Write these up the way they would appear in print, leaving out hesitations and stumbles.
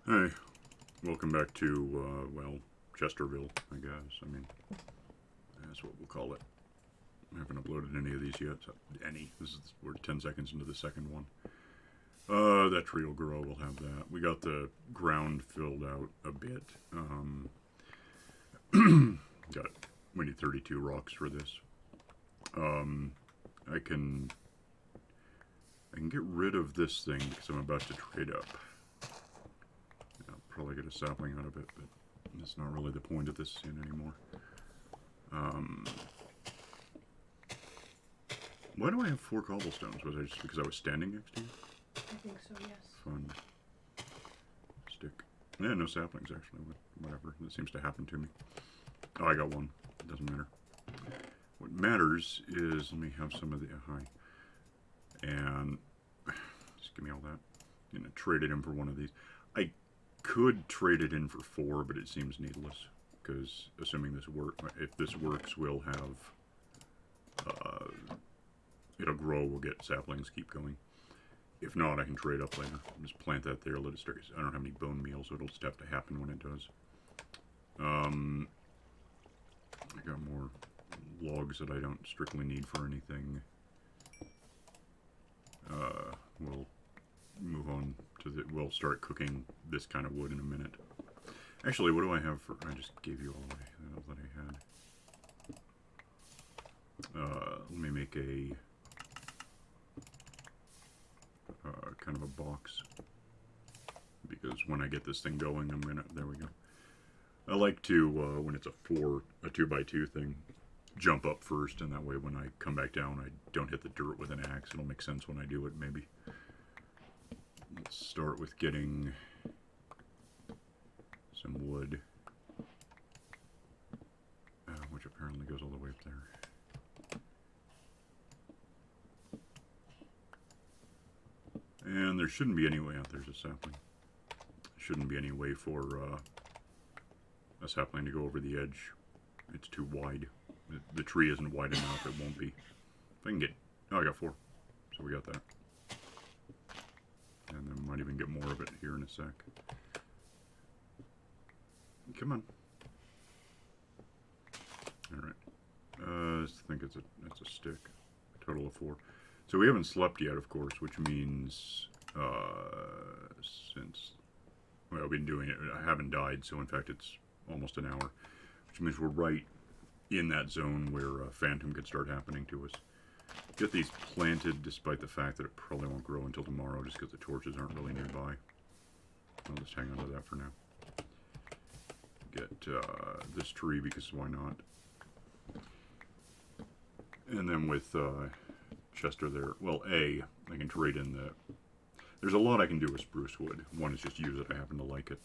Hey, welcome back to, Chesterville, I guess. I mean, that's what we'll call it. I haven't uploaded any of these yet. So any. We're 10 seconds into the second one. That tree will grow. We'll have that. We got the ground filled out a bit. Got we need 32 rocks for this. I can get rid of this thing because I'm about to trade up. I'll probably get a sapling out of it, but that's not really the point of this scene anymore. Why do I have 4 cobblestones? Was it just because I was standing next to you? I think so, yes. Fun. Stick. Yeah, no saplings actually. Whatever. That seems to happen to me. Oh, I got one. It doesn't matter. What matters is, let me have some of the, and just give me all that. You know, trade it in for one of these. I could trade it in for 4, but it seems needless. Because assuming this if this works, we'll have, it'll grow, we'll get saplings, keep going. If not, I can trade up later. Just plant that there, let it start. I don't have any bone meal, so it'll just have to happen when it does. I got more logs that I don't strictly need for anything. We'll move on to we'll start cooking this kind of wood in a minute. Actually, what do I have for, I just gave you all that I had. Let me make a, kind of a box. Because when I get this thing going, there we go. I like to, when it's a 2x2 thing, jump up first, and that way when I come back down, I don't hit the dirt with an axe. It'll make sense when I do it, maybe. Let's start with getting some wood, which apparently goes all the way up there. And there shouldn't be any way out. There's a sapling. Shouldn't be any way for a sapling to go over the edge. It's too wide. The tree isn't wide enough. It won't be. If I can get, oh, I got 4, so we got that. And then might even get more of it here in a sec. Come on. All right. I think it's a stick. A total of 4. So we haven't slept yet, of course, which means since, well, I've been doing it. I haven't died, so in fact it's almost an hour, which means we're right in that zone where Phantom could start happening to us. Get these planted, despite the fact that it probably won't grow until tomorrow, just because the torches aren't really nearby. I'll just hang on to that for now. Get this tree, because why not? And then with Chester there, well, I can trade in the... There's a lot I can do with spruce wood. One is just use it. I happen to like it.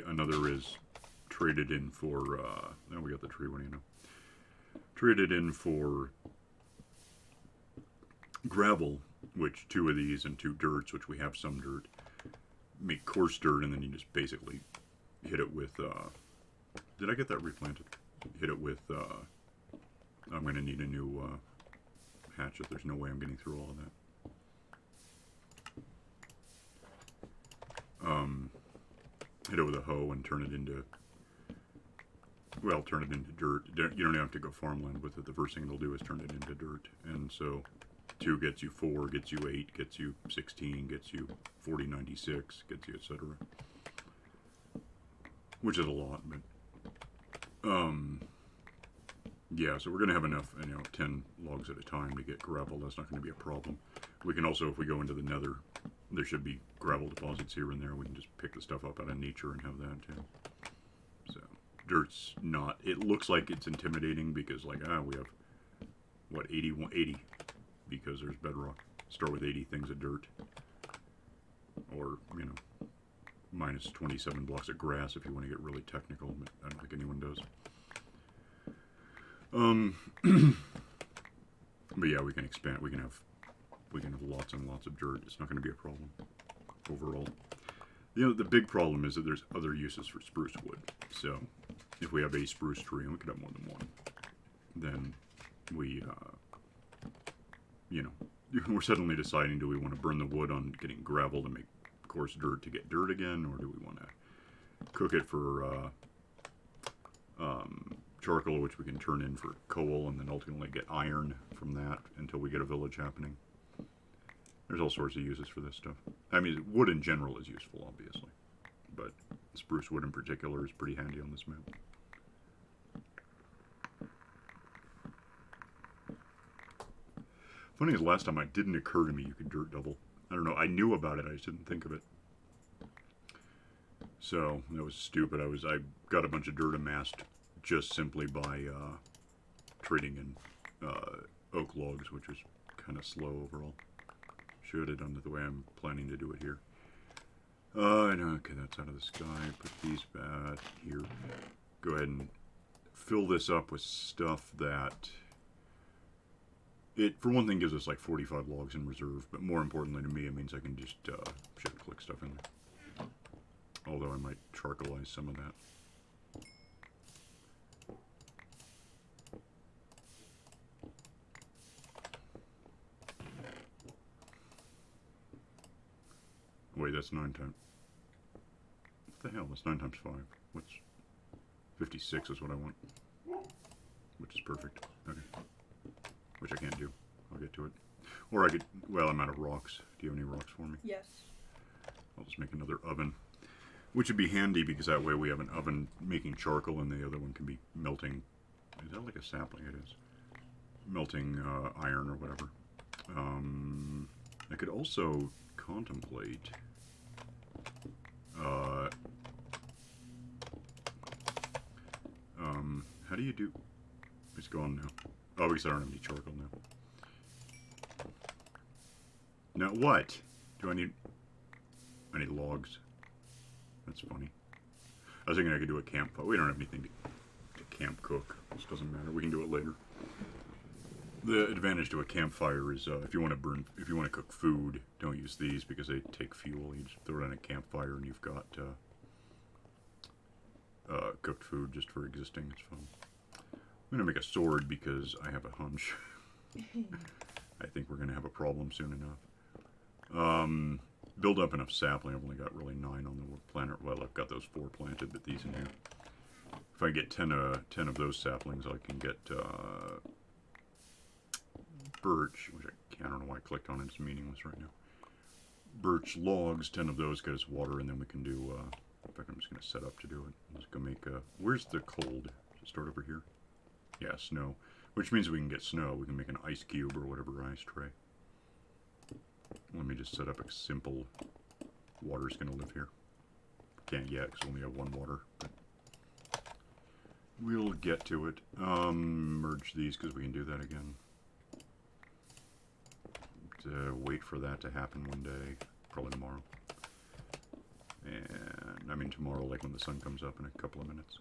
Another is trade it in for... now we got the tree, what do you know? Trade it in for gravel, which 2 of these, and 2 dirts, which we have some dirt. Make coarse dirt, and then you just basically hit it with... did I get that replanted? Hit it with... I'm going to need a new hatchet. There's no way I'm getting through all of that. Hit it with a hoe and turn it into... Well, turn it into dirt. You don't have to go farmland with it. The first thing it'll do is turn it into dirt. And so 2 gets you 4, gets you 8, gets you 16, gets you 40, 96, gets you etc. Which is a lot, but... yeah, so we're going to have enough, 10 logs at a time to get gravel. That's not going to be a problem. We can also, if we go into the nether, there should be gravel deposits here and there. We can just pick the stuff up out of nature and have that too. So, dirt's not, it looks like it's intimidating because, like, we have, what, 80, because there's bedrock. Start with 80 things of dirt. Or, minus 27 blocks of grass if you want to get really technical, but I don't think anyone does. But yeah, we can expand. We can have lots and lots of dirt. It's not going to be a problem overall. The big problem is that there's other uses for spruce wood. So if we have a spruce tree, and we could have more than one, then we, we're suddenly deciding, do we want to burn the wood on getting gravel to make coarse dirt to get dirt again, or do we want to cook it for charcoal, which we can turn in for coal, and then ultimately get iron from that until we get a village happening? There's all sorts of uses for this stuff. I mean, wood in general is useful, obviously, but spruce wood in particular is pretty handy on this map. Funny is, last time it didn't occur to me you could dirt double. I don't know, I knew about it, I just didn't think of it. So, that was stupid. I got a bunch of dirt amassed just simply by trading in oak logs, which was kind of slow overall. Should have done it the way I'm planning to do it here. Okay, that's out of the sky. Put these back here. Go ahead and fill this up with stuff that... It, for one thing, gives us like 45 logs in reserve, but more importantly to me, it means I can just shift-click stuff in there. Although I might charcoalize some of that. Wait, that's 9 times... What the hell? That's 9 times 5. What's... 56 is what I want. Which is perfect. Okay. Which I can't do. I'll get to it. Or I could... Well, I'm out of rocks. Do you have any rocks for me? Yes. I'll just make another oven. Which would be handy because that way we have an oven making charcoal and the other one can be melting... Is that like a sapling? It is. Melting iron or whatever. I could also contemplate... how do you do... It's gone now. Oh, because I don't have any charcoal now. Now what? Do I need... I need logs. That's funny. I was thinking I could do a campfire. We don't have anything to camp cook. This doesn't matter. We can do it later. The advantage to a campfire is if you want to cook food, don't use these because they take fuel. You just throw it on a campfire and you've got cooked food just for existing. It's fun. I'm going to make a sword because I have a hunch. I think we're going to have a problem soon enough. Build up enough sapling. I've only got really 9 on the planet. Well, I've got those 4 planted, but these in here. If I get 10 of those saplings, I can get birch, which I don't know why I clicked on it. It's meaningless right now. Birch logs, 10 of those get us water, and then we can do... in fact, I'm just going to set up to do it. I'm just going to make a... Where's the cold? Does it start over here? Yeah, snow. Which means we can get snow. We can make an ice cube or whatever ice tray. Let me just set up a simple... Water's going to live here. Can't yet because we only have 1 water. But we'll get to it. Merge these because we can do that again. Wait for that to happen one day. Probably tomorrow. And I mean tomorrow, like when the sun comes up in a couple of minutes.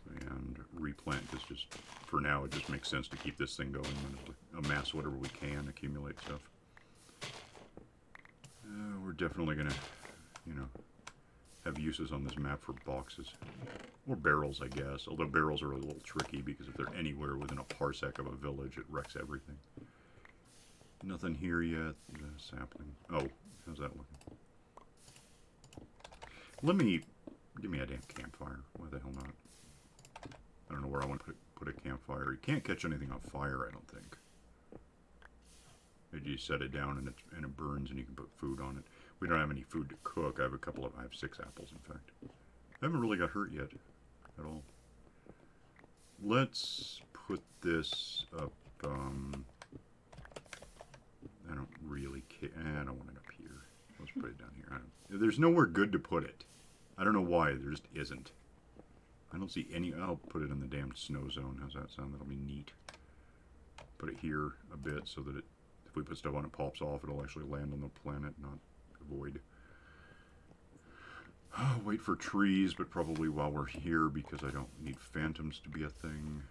And replant this just, for now, it just makes sense to keep this thing going and amass whatever we can, accumulate stuff. We're definitely going to, you know, have uses on this map for boxes. Or barrels, I guess. Although barrels are a little tricky because if they're anywhere within a parsec of a village, it wrecks everything. Nothing here yet. The sapling. Oh, how's that looking? Give me a damn campfire. Why the hell not? I don't know where I want to put a campfire. You can't catch anything on fire, I don't think. You set it down and it burns and you can put food on it. We don't have any food to cook. I have 6 apples, in fact. I haven't really got hurt yet at all. Let's put this up. I don't really care. I don't want it up here. Let's put it down here. There's nowhere good to put it. I don't know why. There just isn't. I don't see any. I'll put it in the damn snow zone. How's that sound? That'll be neat. Put it here a bit so that if we put stuff on it pops off, it'll actually land on the planet, not avoid. Wait for trees, but probably while we're here because I don't need phantoms to be a thing.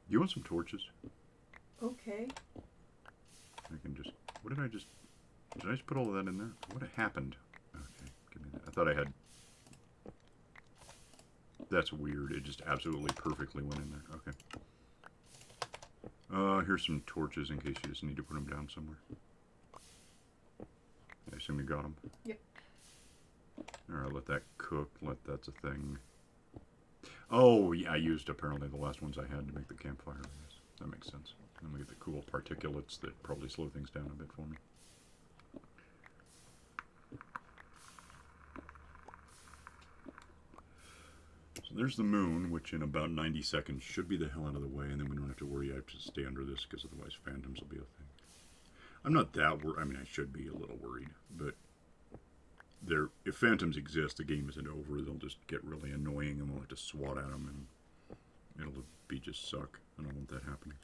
You want some torches? Okay. I can just... What did I just... Did I just put all of that in there? What happened? Okay, give me that. I thought I had... That's weird. It just absolutely perfectly went in there. Okay. Here's some torches in case you just need to put them down somewhere. I assume you got them. Yep. Alright, let that cook. That's a thing. Oh, yeah, I used apparently the last ones I had to make the campfire. Yes, that makes sense. Then we get the cool particulates that probably slow things down a bit for me. So there's the moon, which in about 90 seconds should be the hell out of the way, and then we don't have to worry I have to stay under this, because otherwise phantoms will be a thing. I'm not that worried. I mean, I should be a little worried, but if phantoms exist, the game isn't over. They'll just get really annoying, and we'll have to swat at them, and it'll be just suck. I don't want that happening.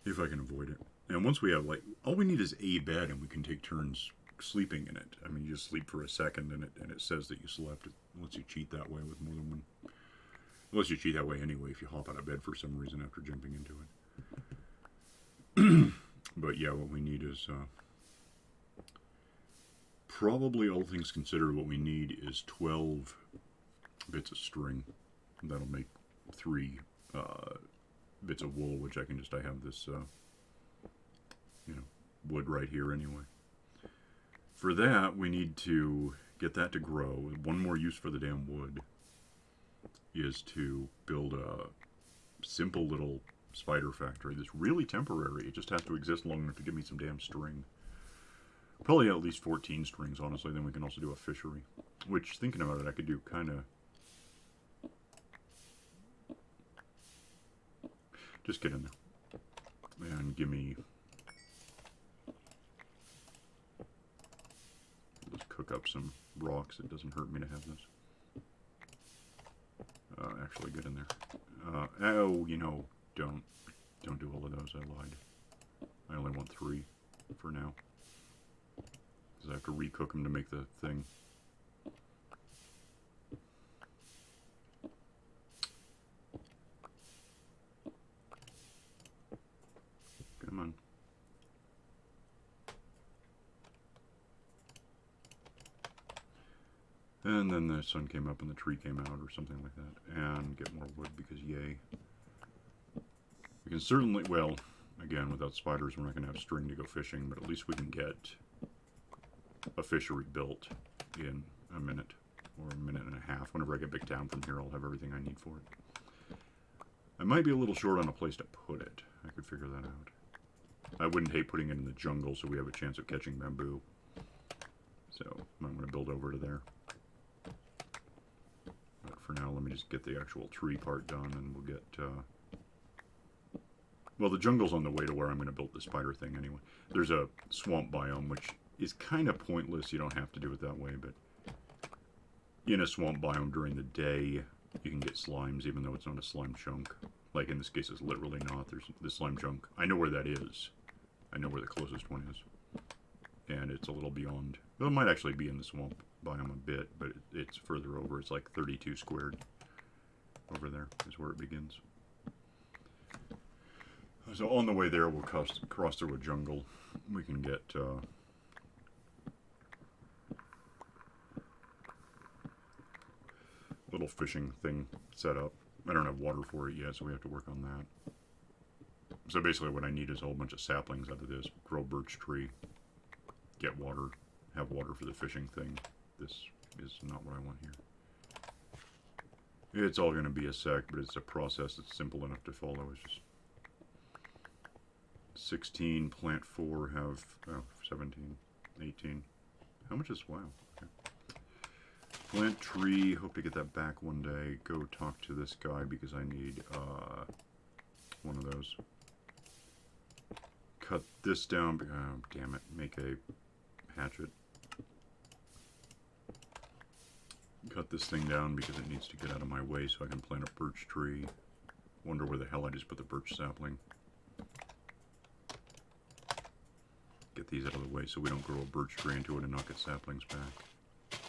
If I can avoid it. And once we have, like, all we need is a bed, and we can take turns sleeping in it. I mean, you just sleep for a second, and it says that you slept. It lets you cheat that way with more than one. It lets you cheat that way anyway if you hop out of bed for some reason after jumping into it. But yeah, what we need is probably, all things considered, what we need is 12 bits of string. That'll make 3 bits of wool, which I have this wood right here anyway. For that, we need to get that to grow. One more use for the damn wood is to build a simple little spider factory that's really temporary. It just has to exist long enough to give me some damn string. Probably at least 14 strings, honestly. Then we can also do a fishery. Which, thinking about it, I could do kind of... Just get in there. And give me... Just cook up some rocks. It doesn't hurt me to have this. Actually, get in there. Oh, don't do all of those. I lied. I only want 3 for now. Because I have to recook them to make the thing. Come on. And then the sun came up and the tree came out or something like that. And get more wood because yay. We can certainly, well, again, without spiders we're not going to have string to go fishing, but at least we can get a fishery built in a minute or a minute and a half. Whenever I get back down from here, I'll have everything I need for it. I might be a little short on a place to put it. I could figure that out. I wouldn't hate putting it in the jungle so we have a chance of catching bamboo. So I'm going to build over to there. But for now, let me just get the actual tree part done, and we'll get... Well, the jungle's on the way to where I'm going to build the spider thing anyway. There's a swamp biome, which is kind of pointless. You don't have to do it that way, but in a swamp biome during the day, you can get slimes, even though it's not a slime chunk. Like in this case, it's literally not. There's the slime chunk. I know where that is. I know where the closest one is. And it's a little beyond. Well, it might actually be in the swamp biome a bit, but it's further over. It's like 32 squared. Over there is where it begins. So on the way there, we'll cross through a jungle. We can get little fishing thing set up. I don't have water for it yet, so we have to work on that. So basically what I need is a whole bunch of saplings out of this. Grow birch tree. Get water. Have water for the fishing thing. This is not what I want here. It's all going to be a sec, but it's a process that's simple enough to follow. It's just 16, plant 4, have 17, 18. How much is, wow. Okay. Plant tree, hope to get that back one day. Go talk to this guy because I need one of those. Cut this down, oh, damn it, make a hatchet. Cut this thing down because it needs to get out of my way so I can plant a birch tree. Wonder where the hell I just put the birch sapling. Get these out of the way so we don't grow a birch tree into it and not get saplings back.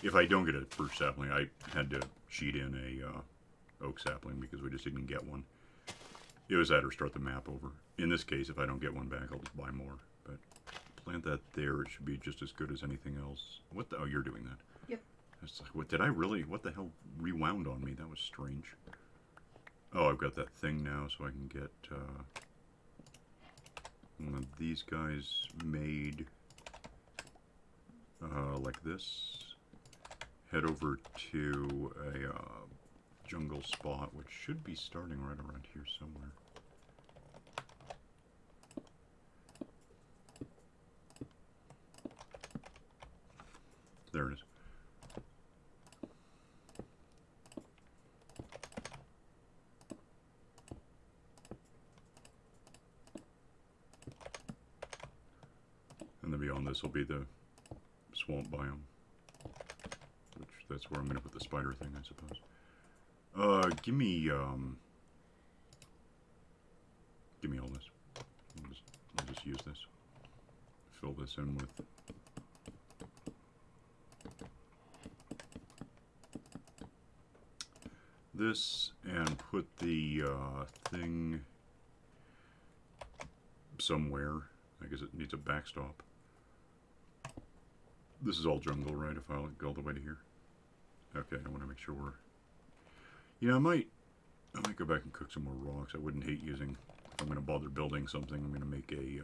If I don't get a birch sapling, I had to sheet in a oak sapling because we just didn't get one. It was that or start the map over. In this case, if I don't get one back, I'll just buy more. But plant that there, it should be just as good as anything else. What the? Oh, you're doing that. Yep. It's like, what did I really? What the hell rewound on me? That was strange. Oh, I've got that thing now, so I can get one of these guys made like this. Head over to a jungle spot, which should be starting right around here somewhere. There it is. And then beyond this will be the swamp biome. Which, that's where I'm going to put the spider thing, I suppose. Give me all this. I'll just use this. Fill this in with... this, and put the thing somewhere. I guess it needs a backstop. This is all jungle, right? If I'll go all the way to here. Okay, I want to make sure we're... Yeah, I might go back and cook some more rocks. I wouldn't hate using... If I'm going to bother building something, I'm going to make a...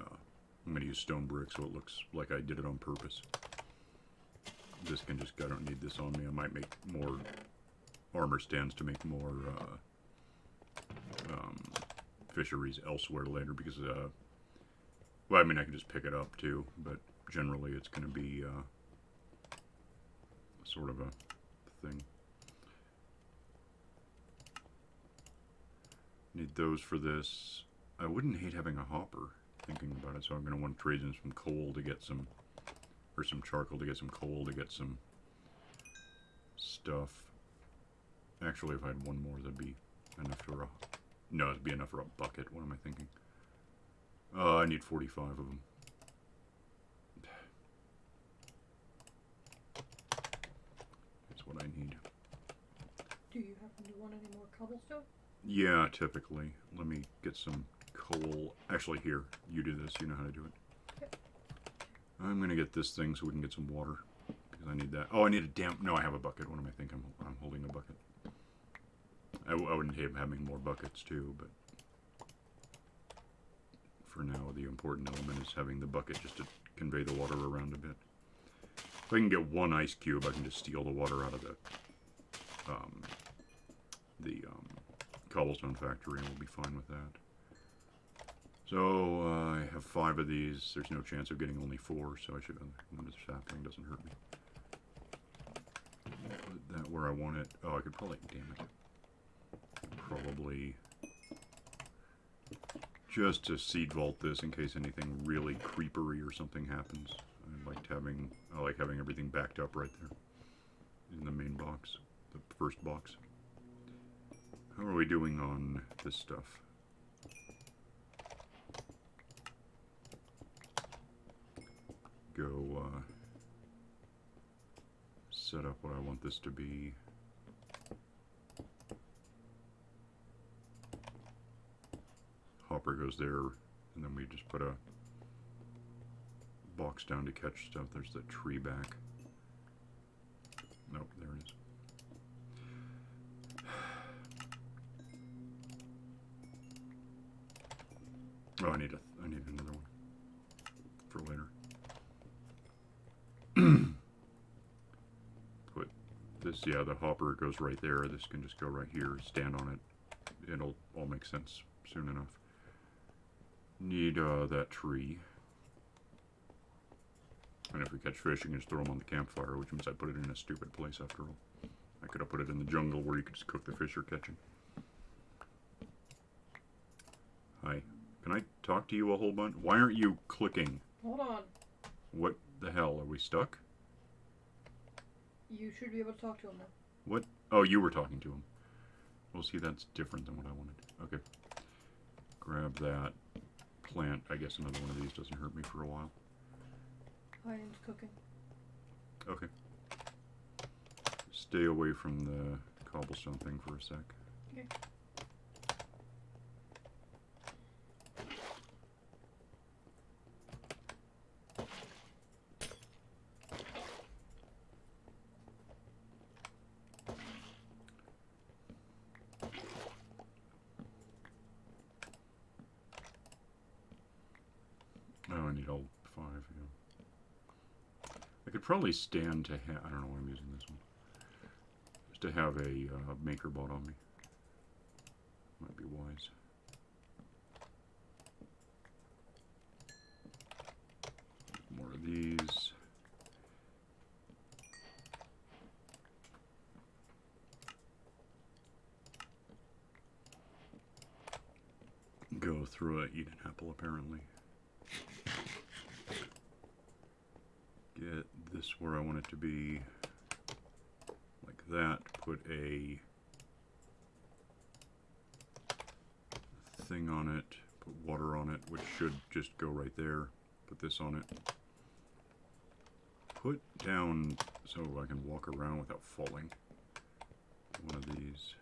I'm going to use stone brick so it looks like I did it on purpose. This can just... I don't need this on me. I might make more armor stands to make more fisheries elsewhere later because... well, I mean, I can just pick it up too, but generally it's going to be sort of a thing. Need those for this. I wouldn't hate having a hopper, thinking about it, so I'm going to want to trade in some coal to get some, or some charcoal to get some coal to get some stuff. Actually, if I had one more, that'd be enough for a... No, it'd be enough for a bucket. What am I thinking? I need 45 of them. That's what I need. Do you happen to want any more cobblestone? Yeah, typically. Let me get some coal. Actually, here, you do this. You know how to do it. Okay. I'm going to get this thing so we can get some water. Because I need that. Oh, I need a damp... No, I have a bucket. What am I thinking? I'm holding a bucket. I wouldn't hate having more buckets, too, but... For now, the important element is having the bucket just to convey the water around a bit. If I can get one ice cube, I can just steal the water out of the cobblestone factory, and we'll be fine with that. So, I have 5 of these. There's no chance of getting only 4, so I should... When the sapling doesn't hurt me. Put that where I want it. Oh, I could probably... Damn it. Probably... Just to seed vault this in case anything really creepery or something happens. I like having everything backed up right there in the main box, the first box. How are we doing on this stuff? Go set up what I want this to be. Hopper goes there, and then we just put a box down to catch stuff. There's the tree back. Nope, there it is. Oh, I need another one for later. Put this, yeah, the hopper goes right there. This can just go right here, stand on it. It'll all make sense soon enough. Need that tree. And if we catch fish, you can just throw them on the campfire, which means I put it in a stupid place after all. I could have put it in the jungle where you could just cook the fish you're catching. Hi. Can I talk to you a whole bunch? Why aren't you clicking? Hold on. What the hell? Are we stuck? You should be able to talk to him now. What? Oh, you were talking to him. Well, see, that's different than what I wanted. Okay. Grab that. Plant. I guess another one of these doesn't hurt me for a while. Iron's cooking. Okay. Stay away from the cobblestone thing for a sec. Okay. handheld 5, yeah. I could probably stand to have, I don't know why I'm using this one, just to have a maker bot on me. Might be wise. More of these. Go through it, eat an apple apparently. Get this where I want it to be, like that. Put a thing on it, put water on it, which should just go right there. Put this on it. Put down so I can walk around without falling. One of these.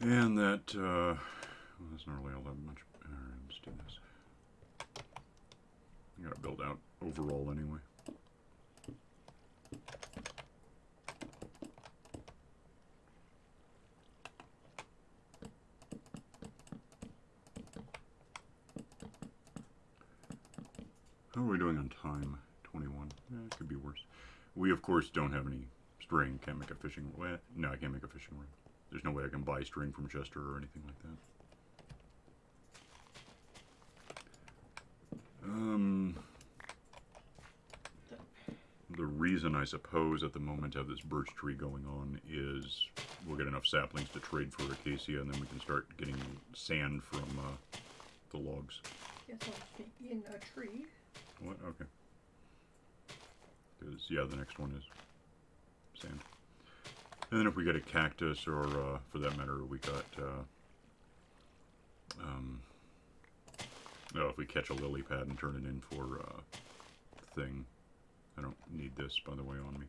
And that, well, that's not really all that much. Alright, let's do this. I gotta build out overall anyway. How are we doing on time? 21. It could be worse. We, of course, don't have any string. Can't make a fishing rod. No, I can't make a fishing rod. There's no way I can buy string from Chester or anything like that. The reason, I suppose, at the moment of this birch tree going on is we'll get enough saplings to trade for acacia, and then we can start getting sand from the logs. Yes, I'll be in a tree. What? Okay. Because, yeah, the next one is sand. And then if we get a cactus, or for that matter, we got, oh, if we catch a lily pad and turn it in for thing. I don't need this, by the way, on me.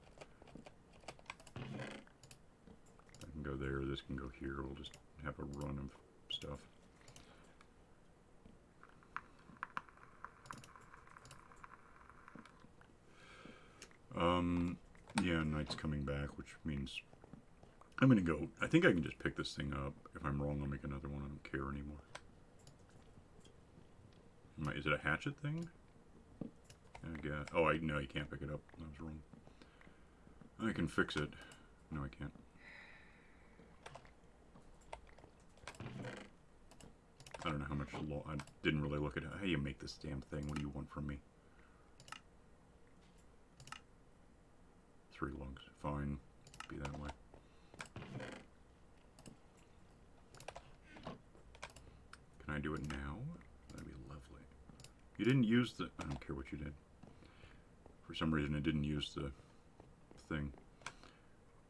I can go there, this can go here. We'll just have a run of stuff. Yeah, night's coming back, which means I'm gonna go. I think I can just pick this thing up. If I'm wrong, I'll make another one. I don't care anymore. Is it a hatchet thing? I guess. Oh, no, you can't pick it up. I was wrong. I can fix it. No, I can't. I don't know how much I didn't really look at how you make this damn thing. What do you want from me? 3 logs. Fine. Be that way. Can I do it now? That'd be lovely. You didn't use the... I don't care what you did. For some reason, it didn't use the thing.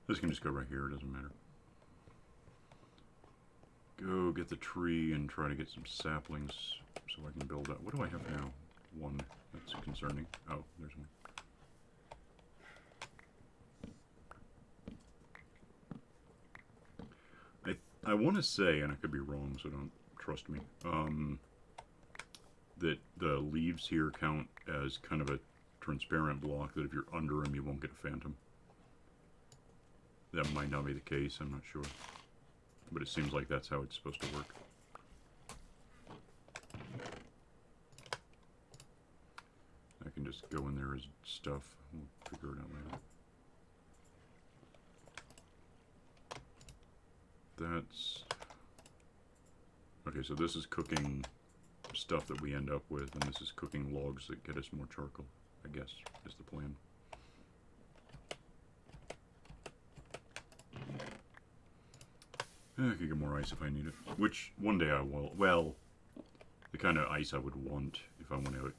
This can just go right here. It doesn't matter. Go get the tree and try to get some saplings so I can build up. What do I have now? 1. That's concerning. Oh, there's 1. I want to say, and I could be wrong, so don't trust me, that the leaves here count as kind of a transparent block, that if you're under them, you won't get a phantom. That might not be the case, I'm not sure. But it seems like that's how it's supposed to work. I can just go in there as stuff. We'll figure it out later. That's... Okay, so this is cooking stuff that we end up with, and this is cooking logs that get us more charcoal, I guess, is the plan. I could get more ice if I need it, which one day I will. Well, the kind of ice I would want, if I want to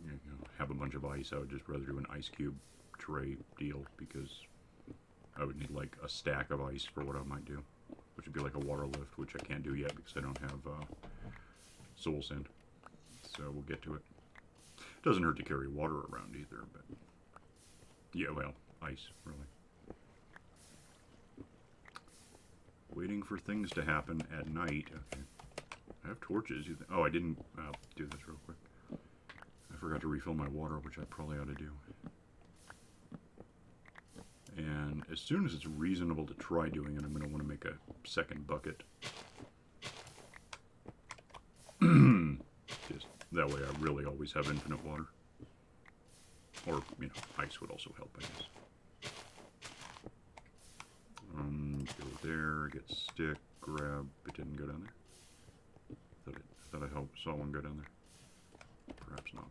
have a bunch of ice, I would just rather do an ice cube tray deal, because I would need like a stack of ice for what I might do, which would be like a water lift, which I can't do yet because I don't have soul sand. So we'll get to it. Doesn't hurt to carry water around either, but yeah, well, ice, really. Waiting for things to happen at night. Okay. I have torches. Oh, I didn't do this real quick. I forgot to refill my water, which I probably ought to do. And as soon as it's reasonable to try doing it, I'm going to want to make a second bucket. Just that way I really always have infinite water. Or, you know, ice would also help, I guess. Go there, get stick, grab. It didn't go down there. Thought I saw one go down there. Perhaps not.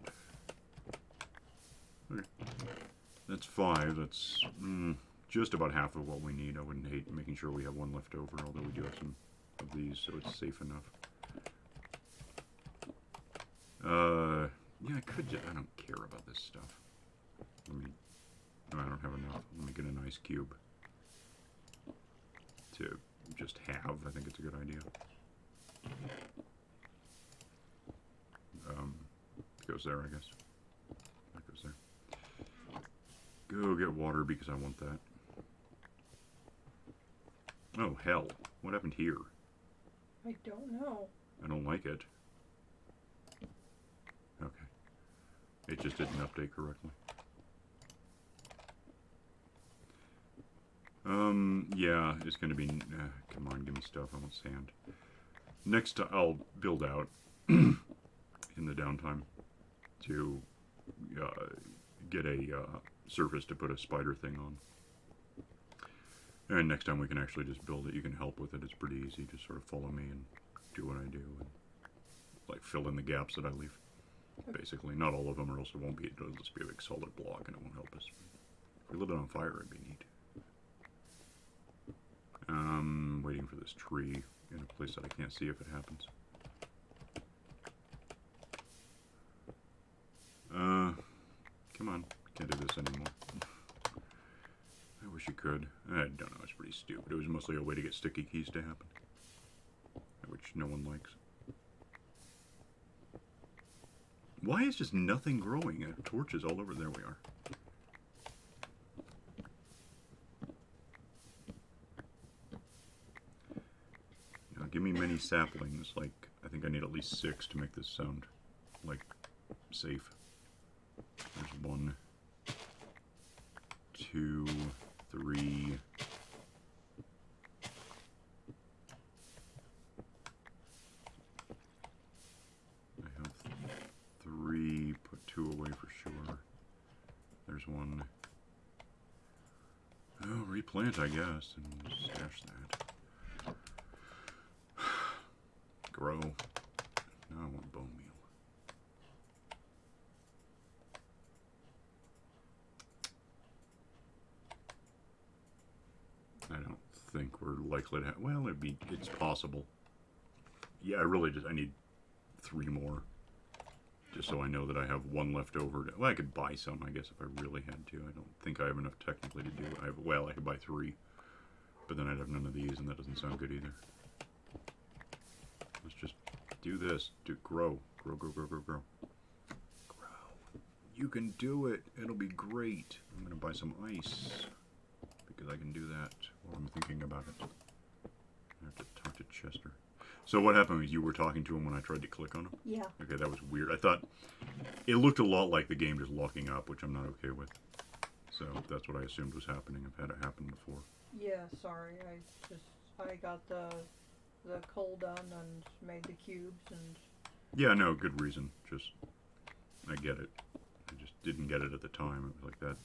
Okay. That's 5. That's just about half of what we need. I wouldn't hate making sure we have one left over, although we do have some of these, so it's safe enough. Yeah, I could I don't care about this stuff. No, I don't have enough. Let me get an ice cube to just have. I think it's a good idea. It goes there, I guess. That goes there. Go get water because I want that. Oh, hell. What happened here? I don't know. I don't like it. Okay. It just didn't update correctly. Yeah, it's going to be... come on, give me stuff. I want sand. Next, I'll build out in the downtime to get a surface to put a spider thing on. And next time we can actually just build it. You can help with it. It's pretty easy. Just sort of follow me and do what I do. And, like, fill in the gaps that I leave. Basically. Not all of them, or else it won't be... It'll just be a big solid block and it won't help us. If we lit it on fire, it'd be neat. Waiting for this tree in a place that I can't see if it happens. Come on. Can't do this anymore. I wish you could. I don't know, it's pretty stupid. It was mostly a way to get sticky keys to happen. Which no one likes. Why is just nothing growing? Torches all over. There we are. Now, give me many saplings. Like, I think I need at least 6 to make this sound, like, safe. There's 1, 2, 3. I have 3. Put 2 away for sure. There's 1. Oh, replant, I guess, and stash that. Grow. Now I want bone meal. I don't think we're likely to have... Well, it's possible. Yeah, I need 3 more. Just so I know that I have 1 left over. Well, I could buy some, I guess, if I really had to. I don't think I have enough technically to do it. Well, I could buy 3. But then I'd have none of these, and that doesn't sound good either. Let's just do this. Grow. Grow, grow, grow, grow, grow. Grow. You can do it. It'll be great. I'm going to buy some ice. Because I can do that while I'm thinking about it. I have to talk to Chester. So what happened was you were talking to him when I tried to click on him? Yeah. Okay, that was weird. I thought it looked a lot like the game just locking up, which I'm not okay with. So that's what I assumed was happening. I've had it happen before. Yeah, sorry. I got the coal done and made the cubes and... Yeah, no, good reason. Just, I get it. I just didn't get it at the time. It was like that.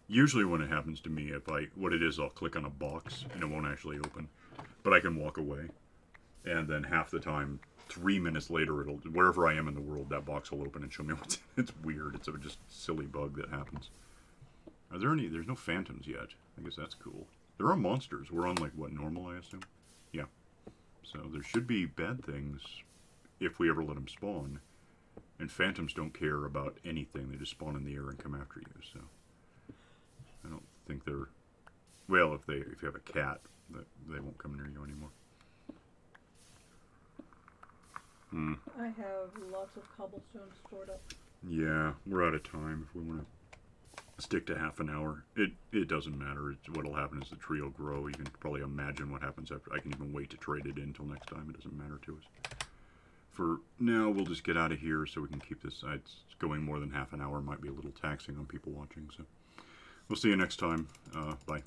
Usually when it happens to me, what it is, I'll click on a box and it won't actually open. But I can walk away. And then half the time, 3 minutes later, wherever I am in the world, that box will open and show me what's in it. It's weird. It's a just silly bug that happens. Are there any? There's no phantoms yet. I guess that's cool. There are monsters. We're on, like, what, normal, I assume? Yeah. So there should be bad things if we ever let them spawn. And phantoms don't care about anything. They just spawn in the air and come after you, so... I don't think they're... Well, if you have a cat, they won't come near you anymore. I have lots of cobblestone stored up. Yeah, we're out of time. If we want to stick to half an hour, it doesn't matter. What'll happen is the tree will grow. You can probably imagine what happens after. I can even wait to trade it in until next time. It doesn't matter to us. for now, we'll just get out of here so we can keep this. It's going more than half an hour. Might be a little taxing on people watching. So we'll see you next time. Bye.